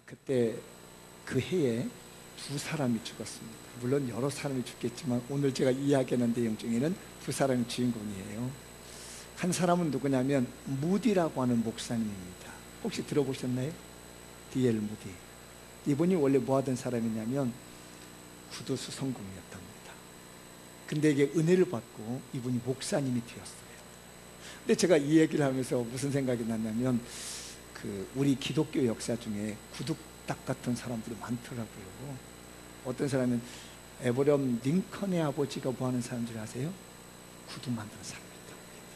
그때 그 해에 두 사람이 죽었습니다. 물론 여러 사람이 죽겠지만 오늘 제가 이야기하는 내용 중에는 두 사람이 주인공이에요. 한 사람은 누구냐면 무디라고 하는 목사님입니다. 혹시 들어보셨나요? D.L. 무디. 이분이 원래 뭐 하던 사람이냐면 구두 수성공이었답니다. 근데 이게 은혜를 받고 이분이 목사님이 되었어요. 근데 제가 이 얘기를 하면서 무슨 생각이 났냐면 우리 기독교 역사 중에 구두딱 같은 사람들이 많더라고요. 어떤 사람은 에브럼 링컨의 아버지가 뭐 하는 사람 줄 아세요? 구두 만드는 사람이었다고 합니다.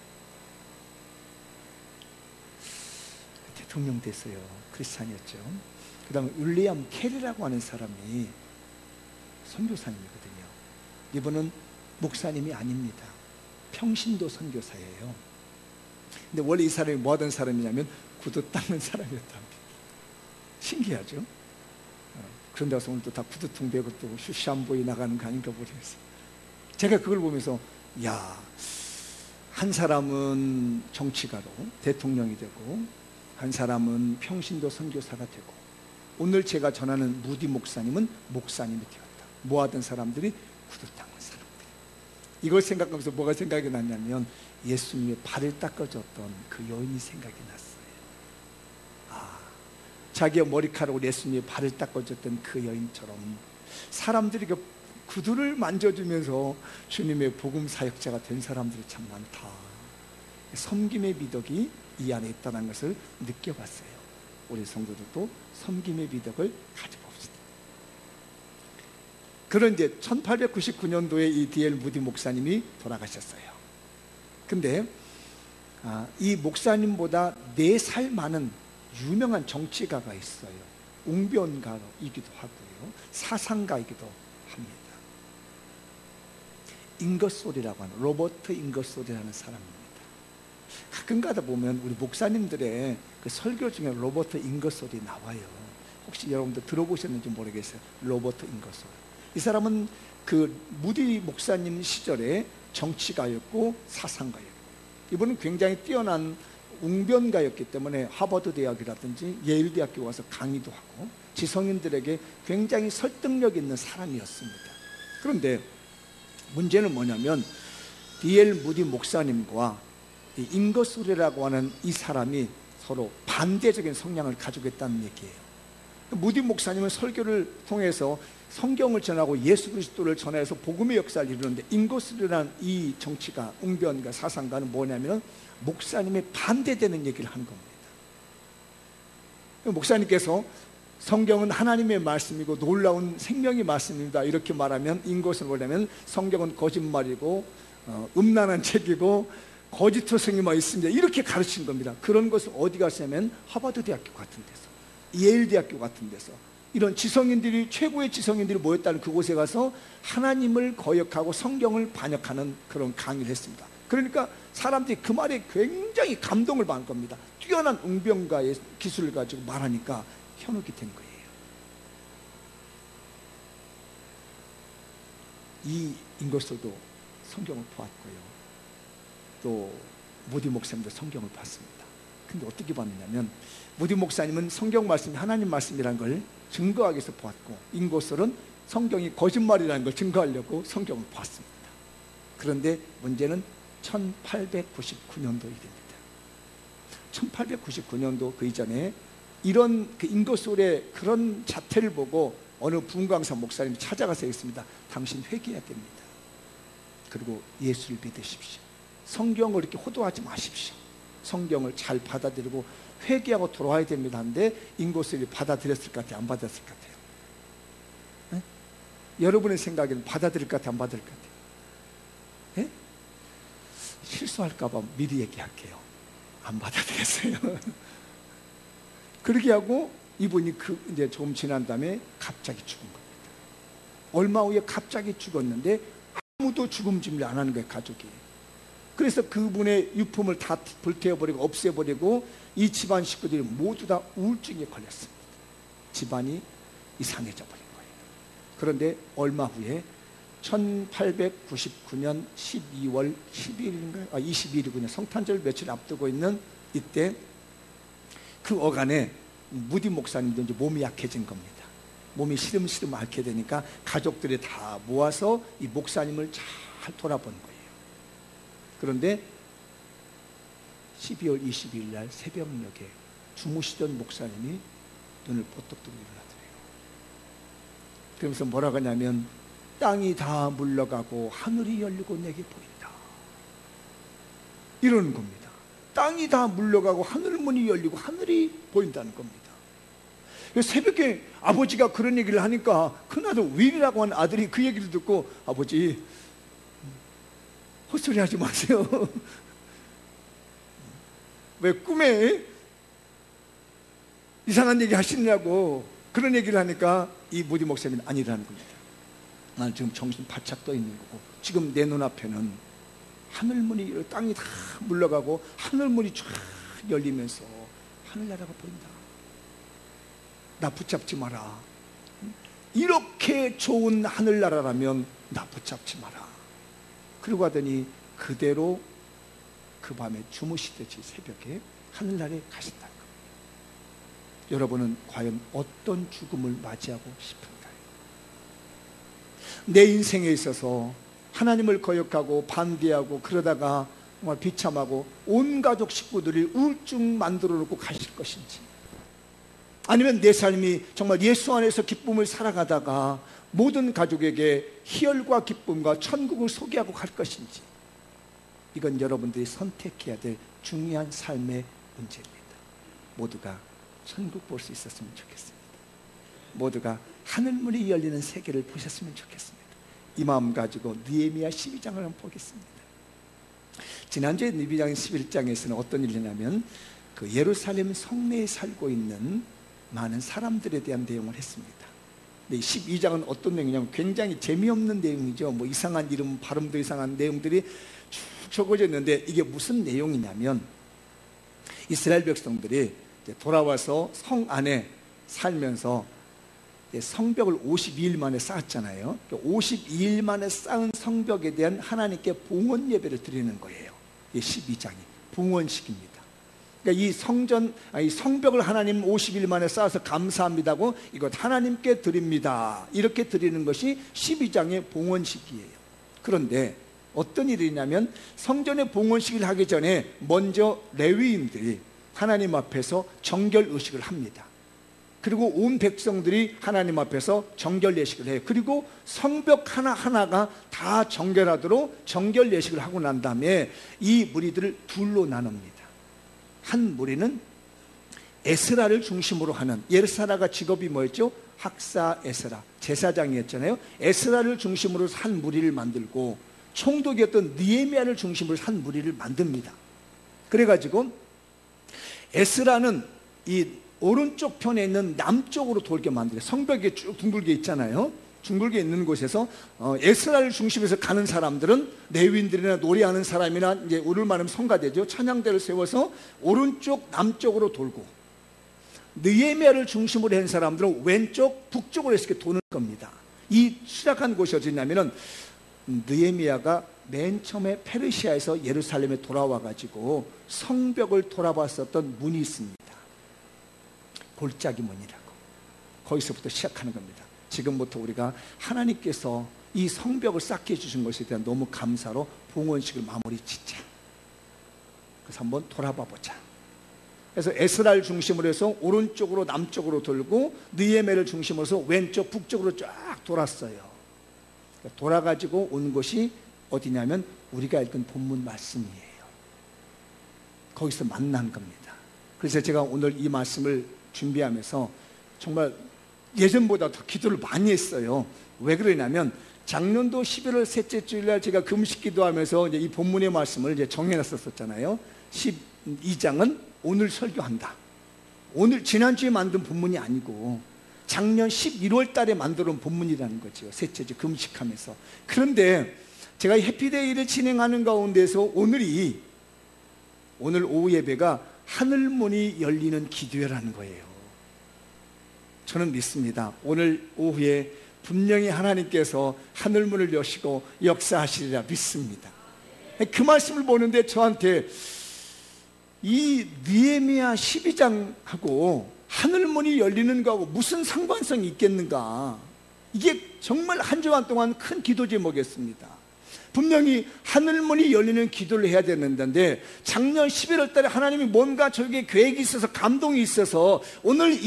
대통령 됐어요. 크리스찬이었죠. 그 다음에 윌리엄 캐리라고 하는 사람이 선교사님이거든요. 이분은 목사님이 아닙니다. 평신도 선교사예요. 근데 원래 이 사람이 뭐 하던 사람이냐면 구두 닦는 사람이었답니다. 신기하죠? 그런데 와서 오늘 또 다 구두통 베고 또 슈샴보이 나가는 거 아닌가 모르겠어요. 제가 그걸 보면서 한 사람은 정치가로 대통령이 되고 한 사람은 평신도 선교사가 되고 오늘 제가 전하는 무디 목사님은 목사님이 되었다. 뭐 하던 사람들이 구두 닦는 사람들. 이걸 생각하면서 뭐가 생각이 났냐면 예수님의 발을 닦아줬던 그 여인이 생각이 났어요. 자기의 머리카락으로 예수님의 발을 닦아줬던 그 여인처럼 사람들이 그 구두를 만져주면서 주님의 복음 사역자가 된 사람들이 참 많다. 섬김의 미덕이 이 안에 있다는 것을 느껴봤어요. 우리 성도들도 섬김의 미덕을 가져봅시다. 그런 이제 1899년도에 이 D.L. 무디 목사님이 돌아가셨어요. 근데 이 목사님보다 4살 많은 유명한 정치가가 있어요. 웅변가이기도 하고요, 사상가이기도 합니다. 잉거솔이라고 하는, 로버트 잉거솔이라는 사람입니다. 가끔가다 보면 우리 목사님들의 그 설교 중에 로버트 잉거솔이 나와요. 혹시 여러분들 들어보셨는지 모르겠어요. 로버트 잉거솔. 이 사람은 그 무디 목사님 시절에 정치가였고 사상가였고, 이분은 굉장히 뛰어난 웅변가였기 때문에 하버드 대학이라든지 예일 대학교 와서 강의도 하고 지성인들에게 굉장히 설득력 있는 사람이었습니다. 그런데 문제는 뭐냐면 D.L. 무디 목사님과 잉거솔이라고 하는 이 사람이 서로 반대적인 성향을 가지고 있다는 얘기예요. 무디 목사님은 설교를 통해서 성경을 전하고 예수 그리스도를 전해서 복음의 역사를 이루는데, 잉거솔이라는 이 정치가, 웅변가, 사상가는 뭐냐면 목사님의 반대되는 얘기를 하는 겁니다. 목사님께서 성경은 하나님의 말씀이고 놀라운 생명의 말씀입니다 이렇게 말하면, 잉거솔은 뭐냐면 성경은 거짓말이고 음란한 책이고 거짓 스승이만 있습니다 이렇게 가르친 겁니다. 그런 것을 어디 갔냐면 하버드 대학교 같은 데서, 예일 대학교 같은 데서, 이런 지성인들이, 최고의 지성인들이 모였다는 그곳에 가서 하나님을 거역하고 성경을 반역하는 그런 강의를 했습니다. 그러니까 사람들이 그 말에 굉장히 감동을 받은 겁니다. 뛰어난 웅변가의 기술을 가지고 말하니까 현혹이 된 거예요. 이 잉거솔도 성경을 보았고요, 또 무디 목사님도 성경을 봤습니다. 근데 어떻게 봤느냐면 무디 목사님은 성경 말씀이 하나님 말씀이라는 걸 증거하기 위해서 보았고, 잉거솔은 성경이 거짓말이라는 걸 증거하려고 성경을 봤습니다. 그런데 문제는 1899년도 일입니다. 1899년도 그 이전에 이런 그 잉거솔의 그런 자태를 보고 어느 부흥강사 목사님이 찾아가서 했습니다. 당신 회개해야 됩니다. 그리고 예수를 믿으십시오. 성경을 이렇게 호도하지 마십시오. 성경을 잘 받아들이고 회개하고 돌아와야 됩니다 하는데, 잉거솔이 받아들였을 것 같아요? 안 받았을 것 같아요? 네? 여러분의 생각에는 받아들일 것 같아요? 안 받을 것 같아요? 네? 실수할까봐 미리 얘기할게요. 안 받아들였어요. 그렇게 하고 이분이 이제 조금 지난 다음에 갑자기 죽은 겁니다. 얼마 후에 갑자기 죽었는데 아무도 죽음 준비 안 하는 거예요, 가족이. 그래서 그분의 유품을 다 불태워버리고 없애버리고 이 집안 식구들이 모두 다 우울증에 걸렸습니다. 집안이 이상해져 버린 거예요. 그런데 얼마 후에 1899년 12월 10일인가요? 22일이군요. 성탄절 며칠 앞두고 있는 이때 그 어간에 무디 목사님도 이제 몸이 약해진 겁니다. 몸이 시름시름 앓게 되니까 가족들이 다 모아서 이 목사님을 잘 돌아본 거예요. 그런데 12월 22일 날 새벽녘에 주무시던 목사님이 눈을 보떡 뜨고 일어나더래요. 그러면서 뭐라고 하냐면 땅이 다 물러가고 하늘이 열리고 내게 보인다, 이러는 겁니다. 땅이 다 물러가고 하늘문이 열리고 하늘이 보인다는 겁니다. 새벽에 아버지가 그런 얘기를 하니까 큰아들 윌이라고 하는 아들이 그 얘기를 듣고, 아버지 헛소리 하지 마세요. 왜 꿈에 이상한 얘기 하시느냐고 그런 얘기를 하니까 이 무디 목사님은 아니라는 겁니다. 나는 지금 정신 바짝 떠 있는 거고, 지금 내 눈앞에는 하늘문이, 땅이 다 물러가고 하늘문이 쫙 열리면서 하늘나라가 보인다. 나 붙잡지 마라. 이렇게 좋은 하늘나라라면 나 붙잡지 마라. 그러고 하더니 그대로 그 밤에 주무시듯이 새벽에 하늘나라에 가신다는 겁니다. 여러분은 과연 어떤 죽음을 맞이하고 싶은가요? 내 인생에 있어서 하나님을 거역하고 반대하고 그러다가 정말 비참하고 온 가족 식구들이 우울증 만들어 놓고 가실 것인지, 아니면 내 삶이 정말 예수 안에서 기쁨을 살아가다가 모든 가족에게 희열과 기쁨과 천국을 소개하고 갈 것인지, 이건 여러분들이 선택해야 될 중요한 삶의 문제입니다. 모두가 천국 볼 수 있었으면 좋겠습니다. 모두가 하늘문이 열리는 세계를 보셨으면 좋겠습니다. 이 마음 가지고 느헤미야 12장을 한번 보겠습니다. 지난주에 느헤미야 11장에서는 어떤 일이 있냐면 그 예루살렘 성내에 살고 있는 많은 사람들에 대한 내용을 했습니다. 12장은 어떤 내용이냐면 굉장히 재미없는 내용이죠. 뭐 이상한 이름, 발음도 이상한 내용들이 쭉 적어져 있는데, 이게 무슨 내용이냐면 이스라엘 백성들이 돌아와서 성 안에 살면서 성벽을 52일 만에 쌓았잖아요. 52일 만에 쌓은 성벽에 대한 하나님께 봉헌 예배를 드리는 거예요. 12장이 봉헌식입니다. 그러니까 이 성벽을 하나님 50일 만에 쌓아서 감사합니다고 이것 하나님께 드립니다, 이렇게 드리는 것이 12장의 봉헌식이에요. 그런데 어떤 일이 있냐면 성전의 봉헌식을 하기 전에 먼저 레위인들이 하나님 앞에서 정결 의식을 합니다. 그리고 온 백성들이 하나님 앞에서 정결 예식을 해요. 그리고 성벽 하나하나가 다 정결하도록 정결 예식을 하고 난 다음에 이 무리들을 둘로 나눕니다. 한 무리는 에스라를 중심으로 하는, 에스라가 직업이 뭐였죠? 학사 에스라, 제사장이었잖아요. 에스라를 중심으로 한 무리를 만들고 총독이었던 느헤미야를 중심으로 한 무리를 만듭니다. 그래가지고 에스라는 이 오른쪽 편에 있는 남쪽으로 돌게 만들어요. 성벽이 쭉 둥글게 있잖아요. 둥글게 있는 곳에서 에스라를 중심해서 가는 사람들은 레위인들이나 노래하는 사람이나 이제 오를 만하면 성가대죠. 찬양대를 세워서 오른쪽 남쪽으로 돌고, 느헤미야를 중심으로 한 사람들은 왼쪽 북쪽으로 이렇게 도는 겁니다. 이 시작한 곳이 어디냐면은 느헤미야가 맨 처음에 페르시아에서 예루살렘에 돌아와 가지고 성벽을 돌아봤었던 문이 있습니다. 골짜기 문이라고. 거기서부터 시작하는 겁니다. 지금부터 우리가 하나님께서 이 성벽을 쌓게 해주신 것에 대한 너무 감사로 봉헌식을 마무리 짓자. 그래서 한번 돌아봐 보자. 그래서 에스라를 중심으로 해서 오른쪽으로 남쪽으로 돌고 느헤미야를 중심으로 해서 왼쪽 북쪽으로 쫙 돌았어요. 돌아가지고 온 곳이 어디냐면 우리가 읽은 본문 말씀이에요. 거기서 만난 겁니다. 그래서 제가 오늘 이 말씀을 준비하면서 정말 예전보다 더 기도를 많이 했어요. 왜 그러냐면 작년도 11월 셋째 주일날 제가 금식 기도하면서 이제 이 본문의 말씀을 이제 정해놨었잖아요. 12장은 오늘 설교한다. 오늘 지난주에 만든 본문이 아니고 작년 11월 달에 만들어 온 본문이라는 거죠. 셋째 주 금식하면서. 그런데 제가 해피데이를 진행하는 가운데서 오늘 오후 예배가 하늘문이 열리는 기도회라는 거예요. 저는 믿습니다. 오늘 오후에 분명히 하나님께서 하늘문을 여시고 역사하시리라 믿습니다. 그 말씀을 보는데 저한테 이 느헤미야 12장하고 하늘문이 열리는 거하고 무슨 상관성이 있겠는가? 이게 정말 한 주간 동안 큰 기도 제목이었습니다. 분명히 하늘문이 열리는 기도를 해야 되는데 작년 11월 달에 하나님이 뭔가 저에게 계획이 있어서 감동이 있어서 오늘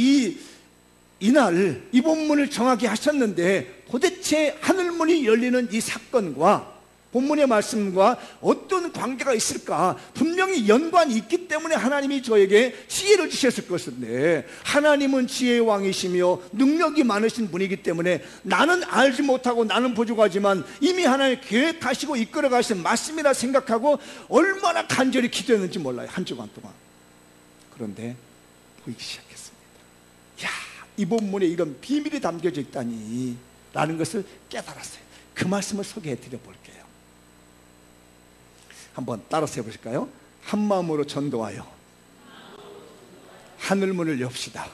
이날 이 본문을 정하게 하셨는데 도대체 하늘문이 열리는 이 사건과 본문의 말씀과 어떤 관계가 있을까? 분명히 연관이 있기 때문에 하나님이 저에게 지혜를 주셨을 것인데, 하나님은 지혜의 왕이시며 능력이 많으신 분이기 때문에 나는 알지 못하고 나는 부족하지만 이미 하나님 계획하시고 이끌어 가신 말씀이라 생각하고 얼마나 간절히 기도했는지 몰라요. 한 주간 동안. 그런데 보이기 시작했습니다. 야, 이 본문에 이런 비밀이 담겨져 있다니 라는 것을 깨달았어요. 그 말씀을 소개해 드려 볼게요. 한번 따라서 해보실까요? 한 마음으로 전도하여 하늘문을 엽시다.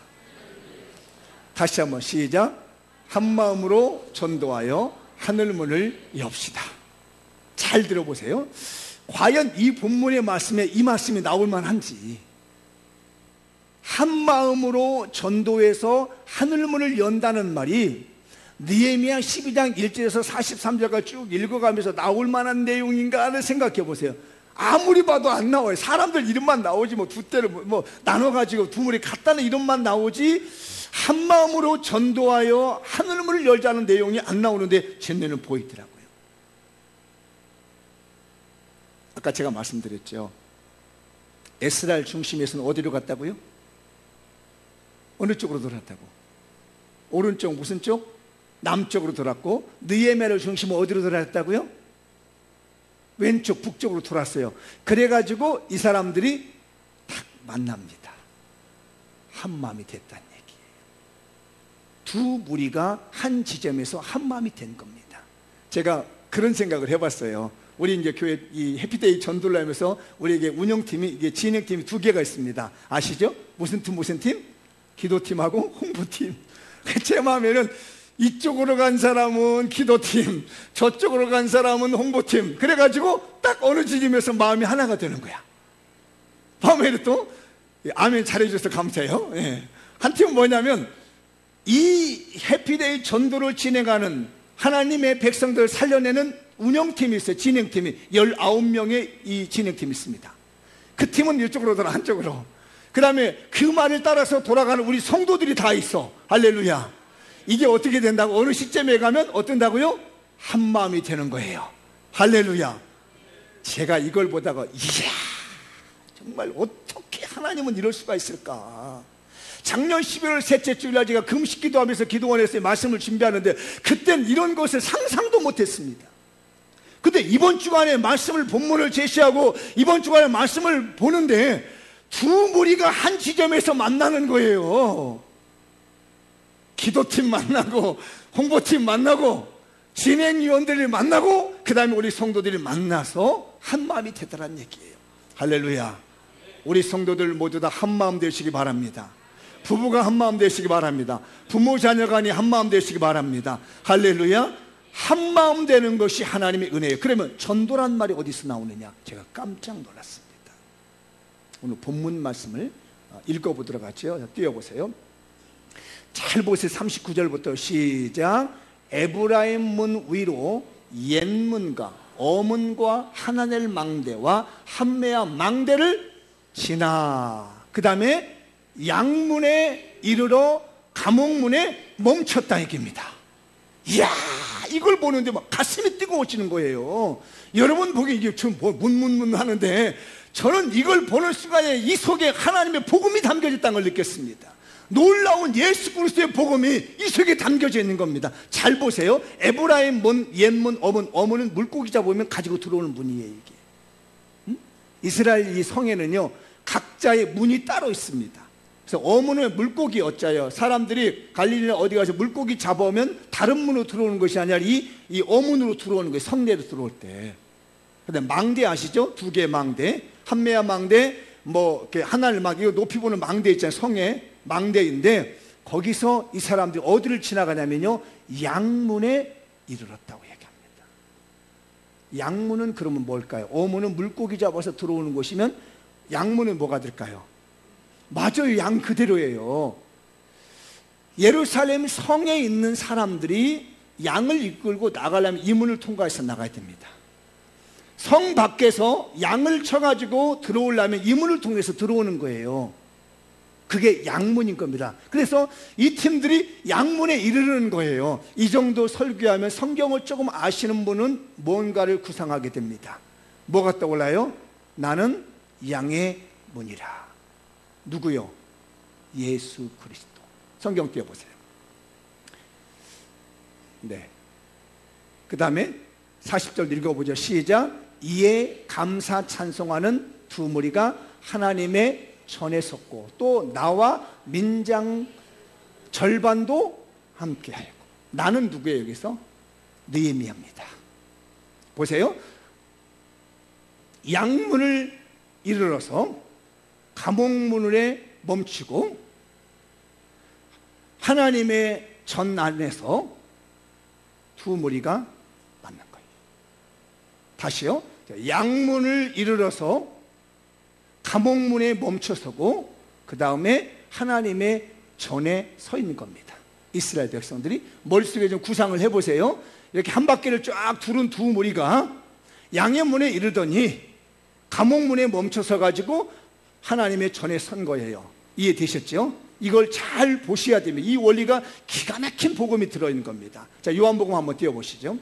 다시 한번 시작. 한 마음으로 전도하여 하늘문을 엽시다. 잘 들어보세요. 과연 이 본문의 말씀에 이 말씀이 나올 만한지. 한 마음으로 전도해서 하늘문을 연다는 말이 느헤미야 12장 1절에서 43절까지 쭉 읽어가면서 나올 만한 내용인가를 생각해 보세요. 아무리 봐도 안 나와요. 사람들 이름만 나오지 뭐 두 때를 뭐 나눠가지고 두 무리 같다는 이름만 나오지 한 마음으로 전도하여 하늘문을 열자는 내용이 안 나오는데 제 눈에는 보이더라고요. 아까 제가 말씀드렸죠. 에스라엘 중심에서는 어디로 갔다고요? 어느 쪽으로 돌았다고? 오른쪽 무슨 쪽? 남쪽으로 돌았고, 느헤미야를 중심으로 어디로 돌았다고요? 왼쪽 북쪽으로 돌았어요. 그래가지고 이 사람들이 딱 만납니다. 한 마음이 됐다는 얘기예요. 두 무리가 한 지점에서 한 마음이 된 겁니다. 제가 그런 생각을 해봤어요. 우리 이제 교회 이 해피데이 전도를 하면서 우리에게 운영팀이, 이게 진행팀이 두 개가 있습니다. 아시죠? 무슨 팀? 기도팀하고 홍보팀. 제 마음에는 이쪽으로 간 사람은 기도팀, 저쪽으로 간 사람은 홍보팀. 그래가지고 딱 어느 지점에서 마음이 하나가 되는 거야. 다음에 또 아멘 잘해주셔서 감사해요. 예. 한 팀은 뭐냐면 이 해피데이 전도를 진행하는 하나님의 백성들을 살려내는 운영팀이 있어요. 진행팀이 19명의 이 진행팀이 있습니다. 그 팀은 이쪽으로 돌아 한쪽으로. 그 다음에 그 말을 따라서 돌아가는 우리 성도들이 다 있어. 할렐루야. 이게 어떻게 된다고? 어느 시점에 가면 어떤다고요? 한 마음이 되는 거예요. 할렐루야. 제가 이걸 보다가 이야, 정말 어떻게 하나님은 이럴 수가 있을까? 작년 11월 셋째 주일날 제가 금식 기도하면서 기도원에서 말씀을 준비하는데 그땐 이런 것을 상상도 못했습니다. 근데 이번 주간에 말씀을 본문을 제시하고 이번 주간에 말씀을 보는데 두 무리가 한 지점에서 만나는 거예요. 기도팀 만나고 홍보팀 만나고 진행위원들이 만나고 그 다음에 우리 성도들이 만나서 한 마음이 되더란 얘기예요. 할렐루야. 우리 성도들 모두 다 한 마음 되시기 바랍니다. 부부가 한 마음 되시기 바랍니다. 부모 자녀 간이 한 마음 되시기 바랍니다. 할렐루야. 한 마음 되는 것이 하나님의 은혜예요. 그러면 전도란 말이 어디서 나오느냐? 제가 깜짝 놀랐습니다. 오늘 본문 말씀을 읽어보도록 하죠. 띄워보세요. 잘 보세요. 39절부터 시작. 에브라임 문 위로 옛문과 어문과 하나넬 망대와 함메야 망대를 지나 그 다음에 양문에 이르러 감옥문에 멈췄다 얘기입니다. 이야, 이걸 보는데 막 가슴이 뜨거워지는 거예요. 여러분 보기 이게 지금 문문문 하는데 저는 이걸 보는 순간에 이 속에 하나님의 복음이 담겨져 있다는 걸 느꼈습니다. 놀라운 예수 그리스도의 복음이 이 속에 담겨져 있는 겁니다. 잘 보세요. 에브라임 문, 옛문, 어문은 물고기 잡으면 가지고 들어오는 문이에요. 이게 이스라엘 이 성에는요 각자의 문이 따로 있습니다. 그래서 어문은 물고기 어짜요. 사람들이 갈릴리나 어디 가서 물고기 잡아오면 다른 문으로 들어오는 것이 아니라 이 어문으로 들어오는 거예요. 성내로 들어올 때. 근데 망대 아시죠? 두 개의 망대, 함메야 망대, 뭐 하나를 막 이거 높이 보는 망대 있잖아요. 성에 망대인데 거기서 이 사람들이 어디를 지나가냐면요 양문에 이르렀다고 얘기합니다. 양문은 그러면 뭘까요? 어문은 물고기 잡아서 들어오는 곳이면 양문은 뭐가 될까요? 맞아요. 양 그대로예요. 예루살렘 성에 있는 사람들이 양을 이끌고 나가려면 이 문을 통과해서 나가야 됩니다. 성 밖에서 양을 쳐가지고 들어오려면 이 문을 통해서 들어오는 거예요. 그게 양문인 겁니다. 그래서 이 팀들이 양문에 이르는 거예요. 이 정도 설교하면 성경을 조금 아시는 분은 뭔가를 구상하게 됩니다. 뭐가 떠올라요? 나는 양의 문이라. 누구요? 예수 그리스도. 성경 띄워보세요. 네. 그 다음에 40절 읽어보죠. 시작. 이에 감사 찬송하는 두 무리가 하나님의 전에 섰고 또 나와 민장 절반도 함께하였고. 나는 누구예요 여기서? 느헤미야입니다. 보세요. 양문을 이르러서 감옥문에 멈추고 하나님의 전 안에서 두 무리가 만난 거예요. 다시요. 양문을 이르러서 감옥문에 멈춰서고 그 다음에 하나님의 전에 서 있는 겁니다. 이스라엘 백성들이 머릿속에 좀 구상을 해보세요. 이렇게 한 바퀴를 쫙 두른 두 무리가 양의 문에 이르더니 감옥문에 멈춰서 가지고 하나님의 전에 선 거예요. 이해되셨죠? 이걸 잘 보셔야 됩니다. 이 원리가 기가 막힌 복음이 들어있는 겁니다. 자, 요한복음 한번 띄워보시죠.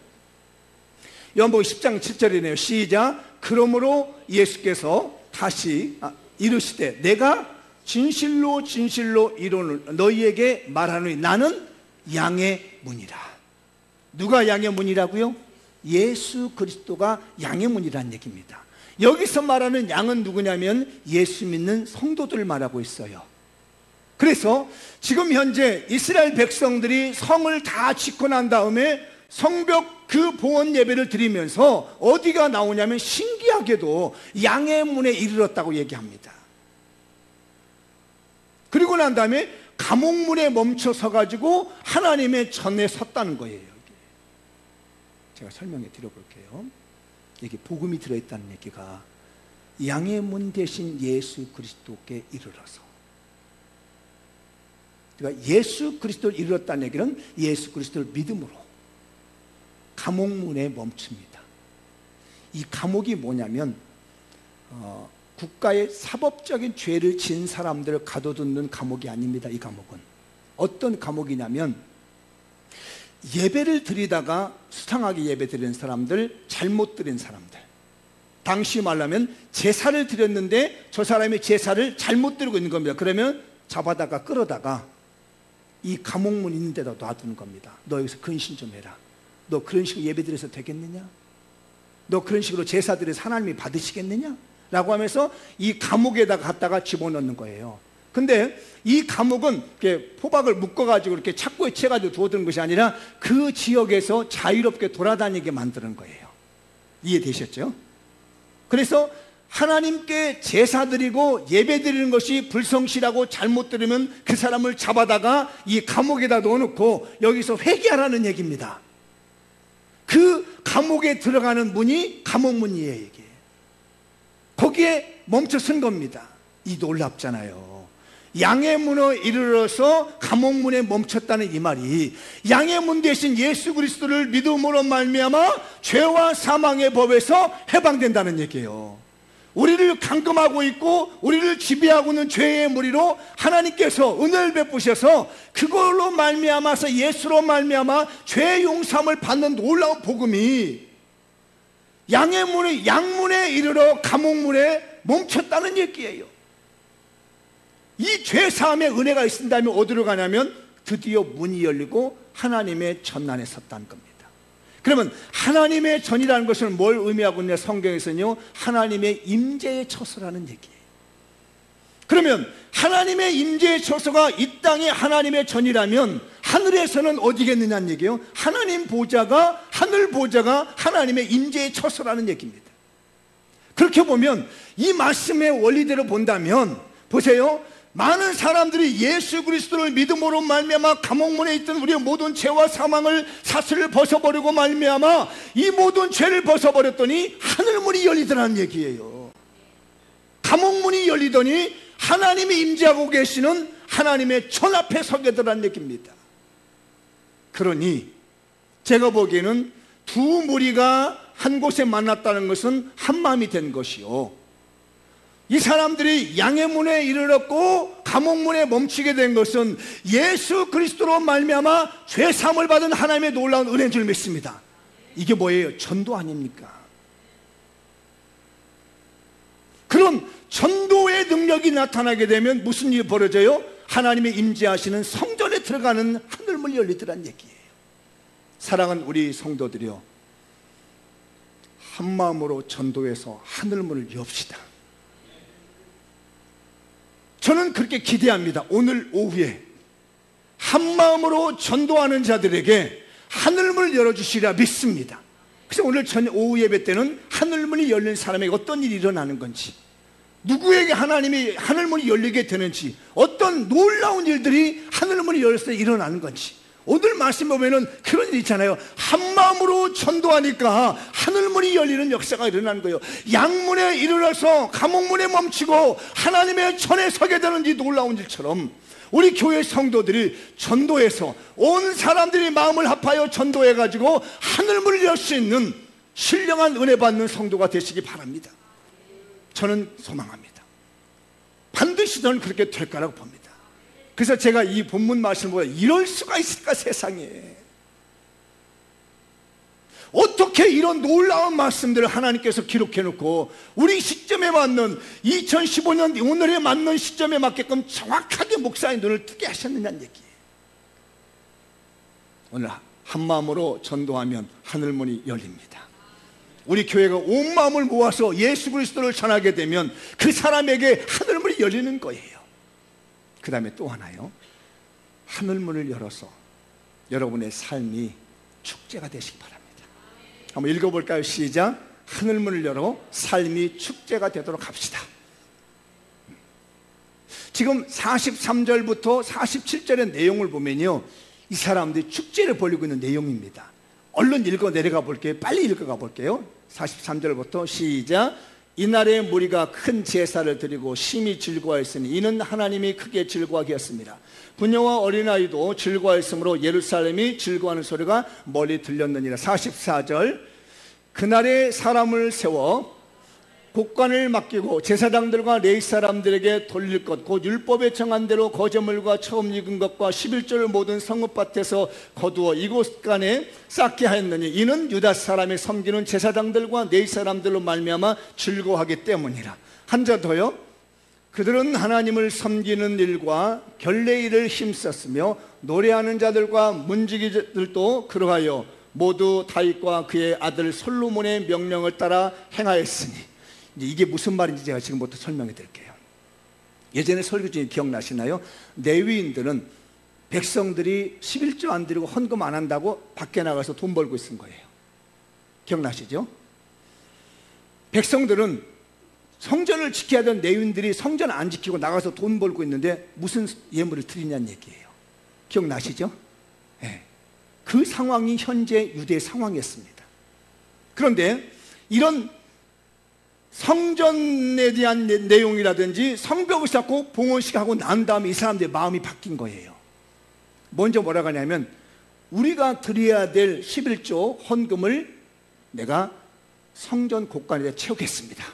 요한복음 10장 7절이네요. 시작. 그러므로 예수께서 다시 이르시되 내가 진실로 진실로 이르노니 너희에게 말하노니 나는 양의 문이라. 누가 양의 문이라고요? 예수 그리스도가 양의 문이라는 얘기입니다. 여기서 말하는 양은 누구냐면 예수 믿는 성도들을 말하고 있어요. 그래서 지금 현재 이스라엘 백성들이 성을 다 짓고 난 다음에 성벽 그 봉헌 예배를 드리면서 어디가 나오냐면 신기하게도 양의 문에 이르렀다고 얘기합니다. 그리고 난 다음에 감옥문에 멈춰 서 가지고 하나님의 전에 섰다는 거예요. 제가 설명해 드려볼게요. 여기 복음이 들어있다는 얘기가 양의 문 대신 예수 그리스도께 이르러서, 그러니까 예수 그리스도를 이르렀다는 얘기는 예수 그리스도를 믿음으로 감옥문에 멈춥니다. 이 감옥이 뭐냐면 국가의 사법적인 죄를 지은 사람들을 가둬두는 감옥이 아닙니다. 이 감옥은 어떤 감옥이냐면 예배를 드리다가 수상하게 예배 드리는 사람들, 잘못 드린 사람들, 당시 말하면 제사를 드렸는데 저 사람이 제사를 잘못 드리고 있는 겁니다. 그러면 잡아다가 끌어다가 이 감옥문 있는 데다 놔두는 겁니다. 너 여기서 근신 좀 해라. 너 그런 식으로 예배 드려서 되겠느냐? 너 그런 식으로 제사 드려서 하나님이 받으시겠느냐? 라고 하면서 이 감옥에다 갖다가 집어넣는 거예요. 근데 이 감옥은 이렇게 포박을 묶어가지고 이렇게 착고에 채가지고 두어두는 것이 아니라 그 지역에서 자유롭게 돌아다니게 만드는 거예요. 이해되셨죠? 그래서 하나님께 제사 드리고 예배 드리는 것이 불성실하고 잘못 들으면 그 사람을 잡아다가 이 감옥에다 넣어놓고 여기서 회개하라는 얘기입니다. 그 감옥에 들어가는 문이 감옥문이에요. 이게 거기에 멈춰 선 겁니다. 이 놀랍잖아요. 양의 문에 이르러서 감옥문에 멈췄다는 이 말이 양의 문 대신 예수 그리스도를 믿음으로 말미암아 죄와 사망의 법에서 해방된다는 얘기예요. 우리를 감금하고 있고 우리를 지배하고 있는 죄의 무리로 하나님께서 은혜를 베푸셔서 그걸로 말미암아서 예수로 말미암아 죄 용서함을 받는 놀라운 복음이 양의 문에, 양문에 이르러 감옥문에 멈췄다는 얘기예요. 이 죄사함의 은혜가 있다면 어디로 가냐면 드디어 문이 열리고 하나님의 전난에 섰다는 겁니다. 그러면 하나님의 전이라는 것은 뭘 의미하고 있냐? 성경에서는요, 하나님의 임재의 처소라는 얘기예요. 그러면 하나님의 임재의 처소가 이 땅에 하나님의 전이라면 하늘에서는 어디겠느냐는 얘기예요. 하나님 보좌가, 하늘 보좌가 하나님의 임재의 처소라는 얘기입니다. 그렇게 보면 이 말씀의 원리대로 본다면 보세요. 많은 사람들이 예수 그리스도를 믿음으로 말미암아 감옥문에 있던 우리의 모든 죄와 사망을 사슬을 벗어버리고 말미암아 이 모든 죄를 벗어버렸더니 하늘문이 열리더라는 얘기예요. 감옥문이 열리더니 하나님이 임재하고 계시는 하나님의 전 앞에 서게 되라는 얘기입니다. 그러니 제가 보기에는 두 무리가 한 곳에 만났다는 것은 한 마음이 된 것이요, 이 사람들이 양의 문에 이르렀고 감옥문에 멈추게 된 것은 예수 그리스도로 말미암아 죄 사함을 받은 하나님의 놀라운 은혜인 줄 믿습니다. 이게 뭐예요? 전도 아닙니까? 그런 전도의 능력이 나타나게 되면 무슨 일이 벌어져요? 하나님의 임재하시는 성전에 들어가는 하늘문이 열리더란 얘기예요. 사랑하는 우리 성도들이요, 한 마음으로 전도해서 하늘문을 엽시다. 저는 그렇게 기대합니다. 오늘 오후에 한 마음으로 전도하는 자들에게 하늘문을 열어주시리라 믿습니다. 그래서 오늘 오후 예배 때는 하늘문이 열린 사람에게 어떤 일이 일어나는 건지, 누구에게 하나님이 하늘문이 열리게 되는지, 어떤 놀라운 일들이 하늘문이 열렸을 때 일어나는 건지, 오늘 말씀 보면은 그런 일 있잖아요. 한 마음으로 전도하니까 하늘문이 열리는 역사가 일어나는 거예요. 양문에 이르러서 감옥문에 멈추고 하나님의 전에 서게 되는 이 놀라운 일처럼 우리 교회 성도들이 전도해서 온 사람들이 마음을 합하여 전도해가지고 하늘문을 열 수 있는 신령한 은혜 받는 성도가 되시기 바랍니다. 저는 소망합니다. 반드시 저는 그렇게 될 거라고 봅니다. 그래서 제가 이 본문 말씀을 보고 이럴 수가 있을까 세상에, 어떻게 이런 놀라운 말씀들을 하나님께서 기록해 놓고 우리 시점에 맞는 2015년 오늘에 맞는 시점에 맞게끔 정확하게 목사의 눈을 뜨게 하셨느냐는 얘기예요. 오늘 한 마음으로 전도하면 하늘문이 열립니다. 우리 교회가 온 마음을 모아서 예수 그리스도를 전하게 되면 그 사람에게 하늘문이 열리는 거예요. 그 다음에 또 하나요, 하늘문을 열어서 여러분의 삶이 축제가 되시기 바랍니다. 한번 읽어볼까요? 시작. 하늘문을 열어 삶이 축제가 되도록 합시다. 지금 43절부터 47절의 내용을 보면요, 이 사람들이 축제를 벌이고 있는 내용입니다. 얼른 읽어 내려가 볼게요. 빨리 읽어가 볼게요. 43절부터 시작. 이날에 무리가 큰 제사를 드리고 심히 즐거워했으니 이는 하나님이 크게 즐거워하게 하였습니다. 부녀와 어린아이도 즐거워했으므로 예루살렘이 즐거워하는 소리가 멀리 들렸느니라. 44절. 그날에 사람을 세워 곡관을 맡기고 제사장들과 레위 사람들에게 돌릴 것, 곧 율법에 정한 대로 거제물과 처음 익은 것과 11조를 모든 성읍밭에서 거두어 이곳 간에 쌓게 하였느니 이는 유다 사람이 섬기는 제사장들과 레위 사람들로 말미암아 즐거워하기 때문이라. 한 자 더요. 그들은 하나님을 섬기는 일과 결례 일을 힘썼으며 노래하는 자들과 문지기들도 그러하여 모두 다윗과 그의 아들 솔로몬의 명령을 따라 행하였으니, 이게 무슨 말인지 제가 지금부터 설명해 드릴게요. 예전에 설교 중에 기억나시나요? 레위인들은 백성들이 11조 안 드리고 헌금 안 한다고 밖에 나가서 돈 벌고 있은 거예요. 기억나시죠? 백성들은 성전을 지켜야 되는 레위인들이 성전 안 지키고 나가서 돈 벌고 있는데 무슨 예물을 드리냐는 얘기예요. 기억나시죠? 네. 그 상황이 현재 유대 상황이었습니다. 그런데 이런 성전에 대한 내용이라든지 성벽을 쌓고 봉헌식하고 난 다음에 이 사람들의 마음이 바뀐 거예요. 먼저 뭐라고 하냐면, 우리가 드려야 될 11조 헌금을 내가 성전 곡간에다 채우겠습니다.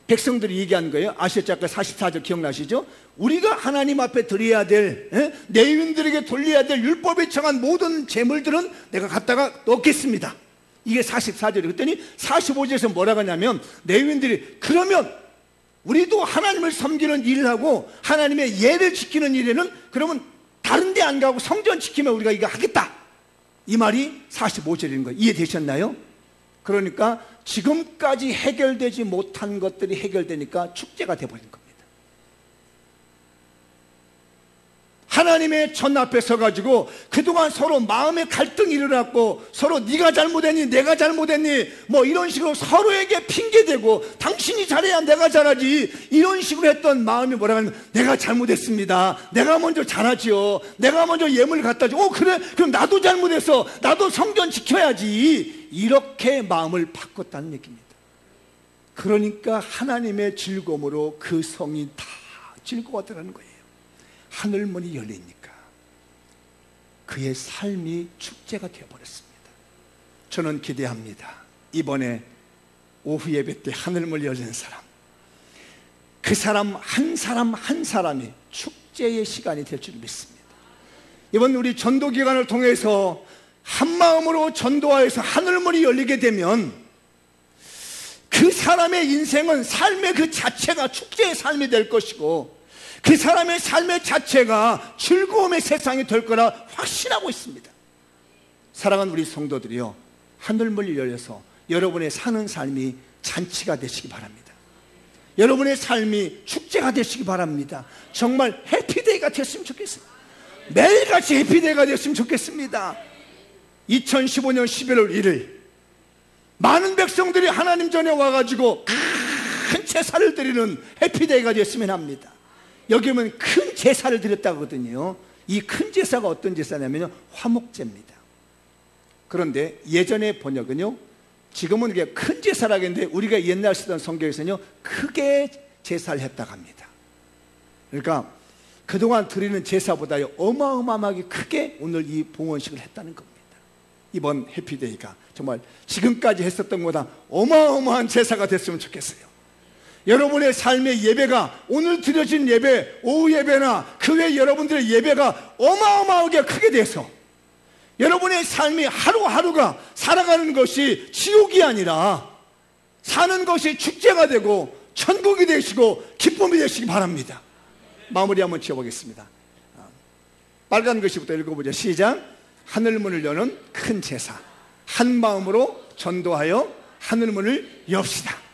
백성들이 얘기한 거예요. 아시죠? 아까 44절 기억나시죠? 우리가 하나님 앞에 드려야 될, 레위인들에게 돌려야 될 율법에 정한 모든 재물들은 내가 갖다가 넣겠습니다. 이게 44절이에요. 그랬더니 45절에서 뭐라고 하냐면, 레위인들이 그러면 우리도 하나님을 섬기는 일을 하고 하나님의 예를 지키는 일에는 그러면 다른 데 안 가고 성전 지키면 우리가 이거 하겠다, 이 말이 45절인 거예요. 이해되셨나요? 그러니까 지금까지 해결되지 못한 것들이 해결되니까 축제가 돼버린 겁니다. 하나님의 전 앞에 서가지고 그동안 서로 마음의 갈등이 일어났고 서로 네가 잘못했니 내가 잘못했니 뭐 이런 식으로 서로에게 핑계대고 당신이 잘해야 내가 잘하지, 이런 식으로 했던 마음이 뭐라고 하면, 내가 잘못했습니다, 내가 먼저 잘하지요, 내가 먼저 예물을 갖다 줘, 그래 그럼 나도 잘못했어, 나도 성전 지켜야지, 이렇게 마음을 바꿨다는 얘기입니다. 그러니까 하나님의 즐거움으로 그 성이 다 즐거워하더라는 거예요. 하늘문이 열리니까 그의 삶이 축제가 되어버렸습니다. 저는 기대합니다. 이번에 오후 예배 때 하늘문 열리는 사람, 그 사람 한 사람이 축제의 시간이 될 줄 믿습니다. 이번 우리 전도 기간을 통해서 한마음으로 전도하여서 하늘문이 열리게 되면 그 사람의 인생은 삶의 그 자체가 축제의 삶이 될 것이고, 그 사람의 삶의 자체가 즐거움의 세상이 될 거라 확신하고 있습니다. 사랑하는 우리 성도들이요, 하늘문이 열려서 여러분의 사는 삶이 잔치가 되시기 바랍니다. 여러분의 삶이 축제가 되시기 바랍니다. 정말 해피데이가 됐으면 좋겠습니다. 매일같이 해피데이가 됐으면 좋겠습니다. 2015년 11월 1일 많은 백성들이 하나님 전에 와가지고 큰 제사를 드리는 해피데이가 됐으면 합니다. 여기 오면 큰 제사를 드렸다고 하거든요. 이 큰 제사가 어떤 제사냐면요, 화목제입니다. 그런데 예전의 번역은요, 지금은 이게 큰 제사라고 했는데 우리가 옛날 쓰던 성경에서는요, 크게 제사를 했다고 합니다. 그러니까 그동안 드리는 제사보다요 어마어마하게 크게 오늘 이 봉헌식을 했다는 겁니다. 이번 해피데이가 정말 지금까지 했었던 것보다 어마어마한 제사가 됐으면 좋겠어요. 여러분의 삶의 예배가, 오늘 드려진 예배, 오후 예배나 그 외 여러분들의 예배가 어마어마하게 크게 돼서 여러분의 삶이 하루하루가 살아가는 것이 지옥이 아니라 사는 것이 축제가 되고 천국이 되시고 기쁨이 되시기 바랍니다. 마무리 한번 지어보겠습니다. 빨간 글씨부터 읽어보죠. 시작. 하늘문을 여는 큰 제사, 한 마음으로 전도하여 하늘문을 엽시다.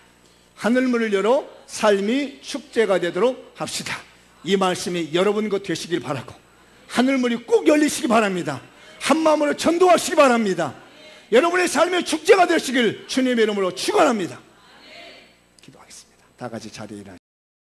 하늘문을 열어 삶이 축제가 되도록 합시다. 이 말씀이 여러분 것 되시길 바라고, 하늘문이 꼭 열리시기 바랍니다. 한 마음으로 전도하시기 바랍니다. 여러분의 삶의 축제가 되시길 주님의 이름으로 축원합니다. 기도하겠습니다. 다 같이 자리에 일어나시죠.